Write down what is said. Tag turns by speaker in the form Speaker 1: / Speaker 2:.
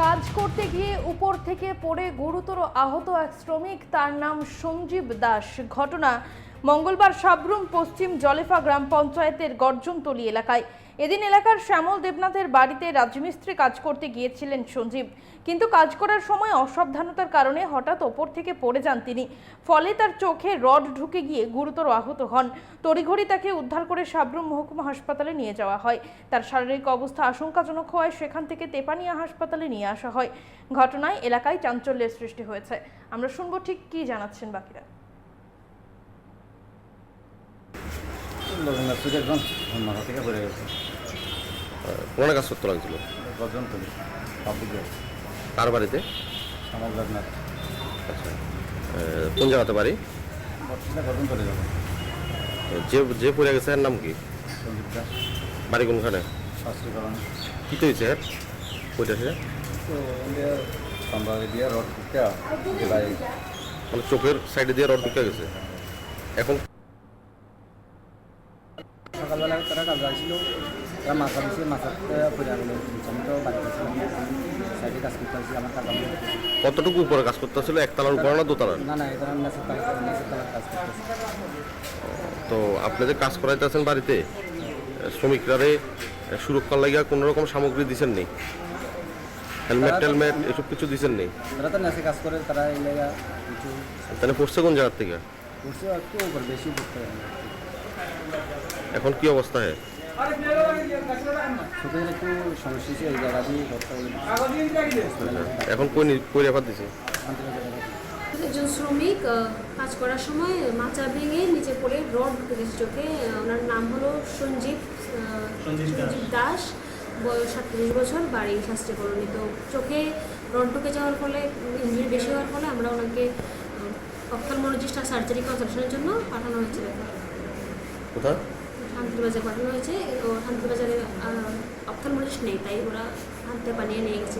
Speaker 1: কাজ করতে গিয়ে উপর থেকে পড়ে গুরুতর আহত এক শ্রমিক, তার নাম সঞ্জীব দাস। ঘটনা মঙ্গলবার সাবরুম পশ্চিম জলেফা গ্রাম পঞ্চায়েতের গর্জনতলী এলাকায়। এদিন এলাকার শ্যামল দেবনাথের বাড়িতে রাজমিস্ত্রি কাজ করতে গিয়েছিলেন সঞ্জীব, কিন্তু কাজ করার সময় অসাবধানতার কারণে হঠাৎ ওপর থেকে পড়ে যান তিনি। ফলে তার চোখে রড ঢুকে গিয়ে গুরুতর আহত হন। তড়িঘড়ি তাকে উদ্ধার করে সাবরুম মহকুমা হাসপাতালে নিয়ে যাওয়া হয়। তার শারীরিক অবস্থা আশঙ্কাজনক হওয়ায় সেখান থেকে তেপানিয়া হাসপাতালে নিয়ে আসা হয়। ঘটনায় এলাকায় চাঞ্চল্যের সৃষ্টি হয়েছে। আমরা শুনবো ঠিক কি জানাচ্ছেন বাকিরা।
Speaker 2: মাথা থেকে পড়ে গেছে।
Speaker 3: কোনে কাজ করতে লাগছিল?
Speaker 2: গর্জনতলী পাবলিকে।
Speaker 3: কার বাড়িতে?
Speaker 2: শ্যামল দেবনাথ।
Speaker 3: আচ্ছা, কোন জায়গাতে বাড়ি?
Speaker 2: গর্জনতলী যাবো।
Speaker 3: যে যে পড়ে গেছে এর নাম কি?
Speaker 2: সঞ্জীব দাস।
Speaker 3: বাড়ি কোনখানে?
Speaker 2: শাস্ত্রীকরণ।
Speaker 3: কী তো হয়েছে পড়ে আছে?
Speaker 2: তো ইন্ডিয়ার সাম্বারে দিয়ে রড ঢুকিয়া জেলায়
Speaker 3: মানে চোখের সাইডে দিয়ে রড ঢুকে গেছে। এখন
Speaker 2: সকালবেলা তারা কাজ আসছিল, তারা মাথা দিচ্ছে, মাথাতে পড়ে গেল। আমি তো বাড়িতে ছিলাম, সাইডে কাজ করতে আসছি। আমার কাজ আমি
Speaker 3: কতটুকু উপরে কাজ করতে আসলে? একতলার উপরে না দোতলার?
Speaker 2: না এটা আমি নেচের তালার কাজ করতেছি।
Speaker 3: তো আপনি যে কাজ করাইতেছেন বাড়িতে, শ্রমিকরারে সুরক্ষার লাগিয়া কোনো রকম সামগ্রী দিচ্ছেন নেই? হেলমেট টেলমেট এসব কিছু দিচ্ছেন নেই?
Speaker 2: তারা তো নেচে কাজ করে, তারা এই জায়গা কিছু
Speaker 3: তাহলে পড়ছে কোন জায়গার থেকে?
Speaker 2: করছে, একটু উপর বেশি করতে হবে।
Speaker 3: এখন কি অবস্থা?
Speaker 2: চোখের একটু সমস্যা হচ্ছে, এই জায়গা দিয়ে করতে হবে।
Speaker 3: এখন কই রেফার দিছে?
Speaker 4: একজন শ্রমিক কাজ করার সময় মাচা ভেঙে নিচে পড়ে রড ঢুকে গেছে চোখে। ওনার নাম হলো সঞ্জীব দাস, বয়স 37 বছর, বাড়ি শাস্ত্রীকরণী। তো চোখে রড ঢুকে যাওয়ার ফলে, ইঞ্জুরি বেশি হওয়ার ফলে আমরা ওনাকে অপথলমোলজিস্ট আর সার্জারি কনসালটেশনের জন্য পাঠানো হয়েছে।
Speaker 3: কোথায়?
Speaker 4: শান্তিবাজার পাঠানো হয়েছে। ও শান্তিবাজারে অপথলমোলজিস্ট নেই, তাই ওরা হাতে বানিয়ে নিয়ে গেছে।